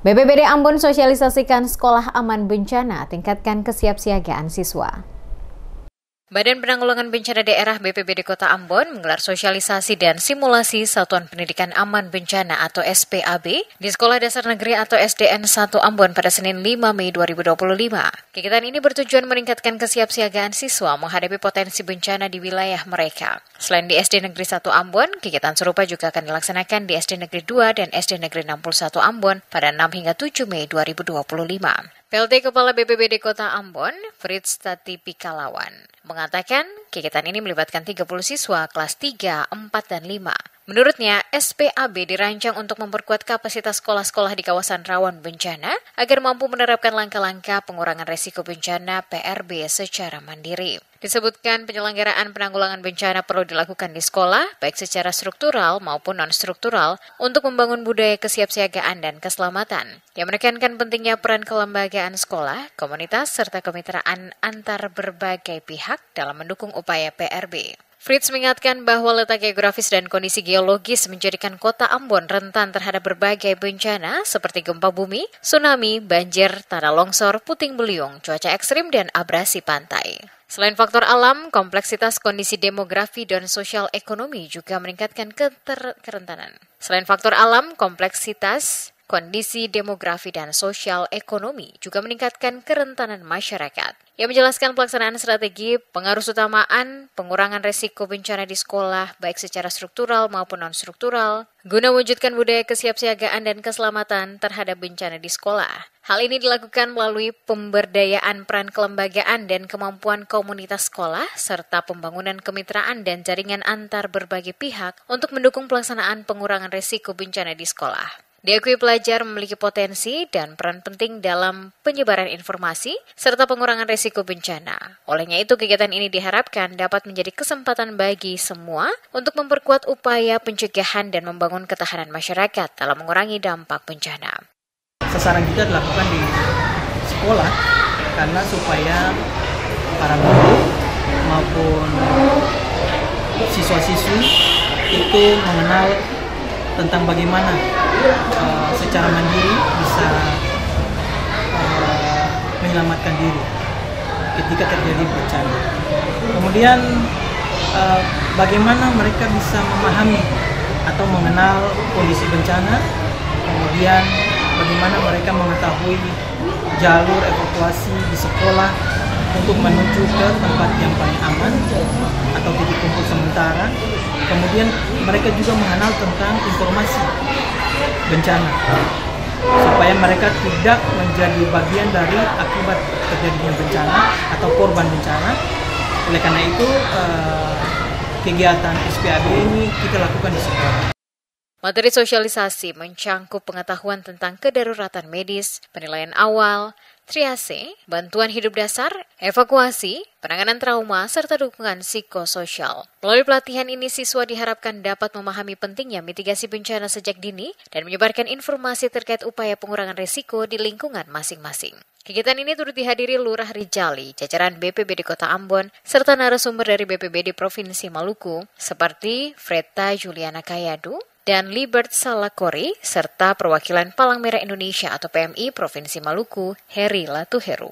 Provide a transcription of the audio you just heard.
BPBD Ambon sosialisasikan sekolah aman bencana, tingkatkan kesiapsiagaan siswa. Badan Penanggulangan Bencana Daerah BPBD Kota Ambon menggelar sosialisasi dan simulasi Satuan Pendidikan Aman Bencana atau SPAB di Sekolah Dasar Negeri atau SDN 1 Ambon pada Senin 5 Mei 2025. Kegiatan ini bertujuan meningkatkan kesiapsiagaan siswa menghadapi potensi bencana di wilayah mereka. Selain di SD Negeri 1 Ambon, kegiatan serupa juga akan dilaksanakan di SD Negeri 2 dan SD Negeri 61 Ambon pada 6 hingga 7 Mei 2025. PLT Kepala BPBD Kota Ambon, Fritz Tati Pikalawan, mengatakan kegiatan ini melibatkan 30 siswa kelas 3, 4, dan 5. Menurutnya, SPAB dirancang untuk memperkuat kapasitas sekolah-sekolah di kawasan rawan bencana agar mampu menerapkan langkah-langkah pengurangan risiko bencana PRB secara mandiri. Disebutkan penyelenggaraan penanggulangan bencana perlu dilakukan di sekolah, baik secara struktural maupun non-struktural, untuk membangun budaya kesiapsiagaan dan keselamatan, yang menekankan pentingnya peran kelembagaan sekolah, komunitas, serta kemitraan antar berbagai pihak dalam mendukung upaya PRB. Fritz mengingatkan bahwa letak geografis dan kondisi geologis menjadikan kota Ambon rentan terhadap berbagai bencana seperti gempa bumi, tsunami, banjir, tanah longsor, puting beliung, cuaca ekstrim, dan abrasi pantai. Selain faktor alam, kompleksitas kondisi demografi dan sosial ekonomi juga meningkatkan kerentanan. Selain faktor alam, kompleksitas kondisi demografi dan sosial ekonomi juga meningkatkan kerentanan masyarakat. Ia menjelaskan pelaksanaan strategi pengarusutamaan pengurangan risiko bencana di sekolah baik secara struktural maupun non-struktural guna mewujudkan budaya kesiapsiagaan dan keselamatan terhadap bencana di sekolah. Hal ini dilakukan melalui pemberdayaan peran kelembagaan dan kemampuan komunitas sekolah serta pembangunan kemitraan dan jaringan antar berbagai pihak untuk mendukung pelaksanaan pengurangan risiko bencana di sekolah. Diakui pelajar memiliki potensi dan peran penting dalam penyebaran informasi serta pengurangan risiko bencana. Olehnya itu, kegiatan ini diharapkan dapat menjadi kesempatan bagi semua untuk memperkuat upaya pencegahan dan membangun ketahanan masyarakat dalam mengurangi dampak bencana. Sasaran kita dilakukan di sekolah karena supaya para guru maupun siswa-siswi itu mengenal tentang bagaimana secara mandiri bisa menyelamatkan diri ketika terjadi bencana. Kemudian bagaimana mereka bisa memahami atau mengenal kondisi bencana, kemudian bagaimana mereka mengetahui jalur evakuasi di sekolah untuk menuju ke tempat yang paling aman atau titik kumpul sementara. Kemudian mereka juga mengenal tentang informasi bencana supaya mereka tidak menjadi bagian dari akibat terjadinya bencana atau korban bencana. Oleh karena itu kegiatan SPAB ini kita lakukan di sekolah. Materi sosialisasi mencangkup pengetahuan tentang kedaruratan medis, penilaian awal, triase, bantuan hidup dasar, evakuasi, penanganan trauma, serta dukungan psikososial. Melalui pelatihan ini, siswa diharapkan dapat memahami pentingnya mitigasi bencana sejak dini dan menyebarkan informasi terkait upaya pengurangan risiko di lingkungan masing-masing. Kegiatan ini turut dihadiri Lurah Rijali, jajaran BPBD Kota Ambon, serta narasumber dari BPBD Provinsi Maluku, seperti Freta Juliana Kayadu, dan Libert Salakori, serta perwakilan Palang Merah Indonesia atau PMI Provinsi Maluku, Heri Latuheru.